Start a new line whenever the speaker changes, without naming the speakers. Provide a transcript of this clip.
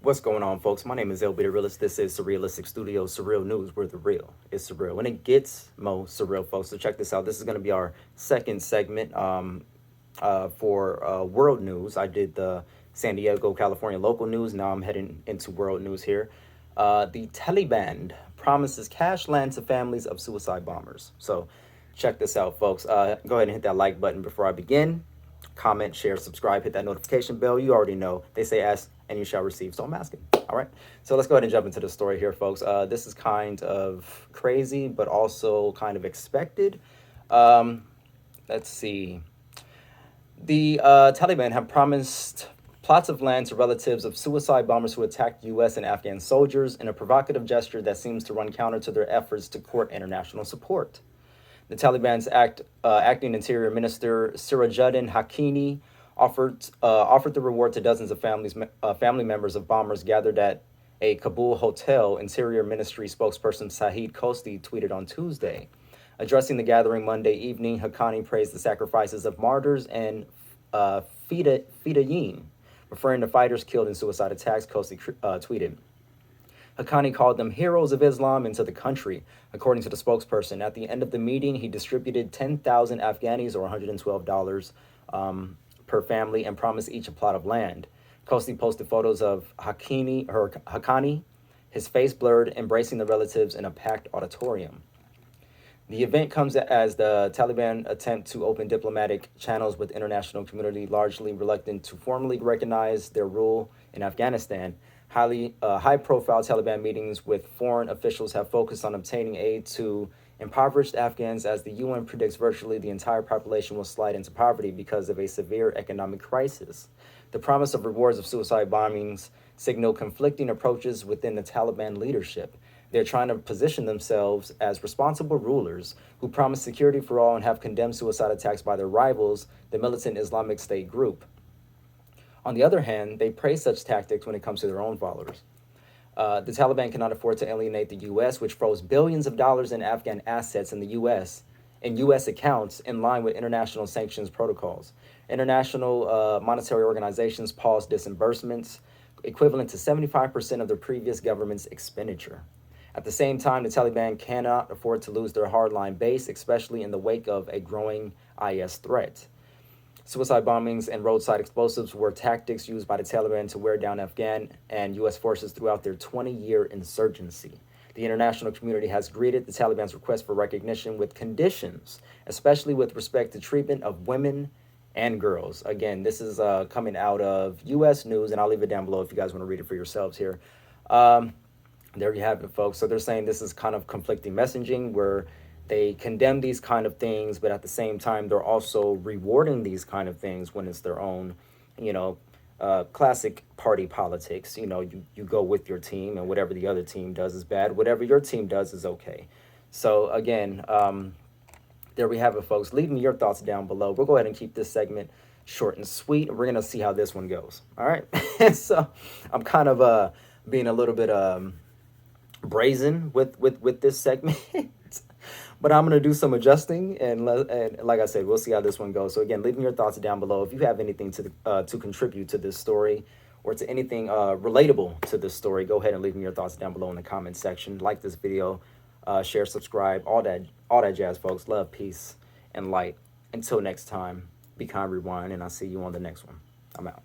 What's going on, folks? My name is LBThaRealist. This is Surrealistic Studios, Surreal News, where the real is surreal. And it gets most surreal, folks. So check this out. This is going to be our second segment for world news. I did the San Diego, California local news. Now I'm heading into world news here. The Taliban promises cash land to families of suicide bombers. So check this out, folks. Go ahead and hit that like button before I begin. Comment, share, subscribe, hit that notification bell. You already know. They say ask and you shall receive. So I'm asking. All right. So let's go ahead and jump into the story here, folks. This is kind of crazy, but also kind of expected. Let's see. The Taliban have promised plots of land to relatives of suicide bombers who attacked U.S. and Afghan soldiers in a provocative gesture that seems to run counter to their efforts to court international support. The Taliban's acting Interior Minister Sirajuddin Haqqani offered the reward to dozens of family members of bombers gathered at a Kabul hotel. Interior Ministry spokesperson Sahid Khosti tweeted on Tuesday. Addressing the gathering Monday evening, Haqqani praised the sacrifices of martyrs and fidayeen, referring to fighters killed in suicide attacks. Khosti tweeted. Haqqani called them heroes of Islam into the country, according to the spokesperson. At the end of the meeting, he distributed 10,000 Afghanis, or $112 per family, and promised each a plot of land. Khosti posted photos of Haqqani, his face blurred, embracing the relatives in a packed auditorium. The event comes as the Taliban attempt to open diplomatic channels with international community, largely reluctant to formally recognize their rule in Afghanistan. High-profile Taliban meetings with foreign officials have focused on obtaining aid to impoverished Afghans, as the UN predicts virtually the entire population will slide into poverty because of a severe economic crisis. The promise of rewards of suicide bombings signal conflicting approaches within the Taliban leadership. They're trying to position themselves as responsible rulers who promise security for all and have condemned suicide attacks by their rivals, the militant Islamic State group. On the other hand, they praise such tactics when it comes to their own followers. The Taliban cannot afford to alienate the U.S., which froze billions of dollars in Afghan assets in the U.S. accounts in line with international sanctions protocols. International monetary organizations paused disbursements, equivalent to 75% of the previous government's expenditure. At the same time, the Taliban cannot afford to lose their hardline base, especially in the wake of a growing IS threat. Suicide bombings and roadside explosives were tactics used by the Taliban to wear down Afghan and U.S. forces throughout their 20-year insurgency. The international community has greeted the Taliban's request for recognition with conditions, especially with respect to treatment of women and girls. Again, this is coming out of U.S. news, and I'll leave it down below if you guys want to read it for yourselves here. There you have it, folks. So they're saying this is kind of conflicting messaging where they condemn these kind of things, but at the same time, they're also rewarding these kind of things when it's their own, classic party politics. You go with your team, and whatever the other team does is bad. Whatever your team does is okay. So again, there we have it, folks. Leave me your thoughts down below. We'll go ahead and keep this segment short and sweet. We're going to see how this one goes. All right. So I'm kind of being a little bit brazen with this segment. But I'm going to do some adjusting, and like I said, we'll see how this one goes. So again, leave me your thoughts down below. If you have anything to contribute to this story or to anything relatable to this story, go ahead and leave me your thoughts down below in the comment section. Like this video, share, subscribe, all that jazz, folks. Love, peace, and light. Until next time, be kind, rewind, and I'll see you on the next one. I'm out.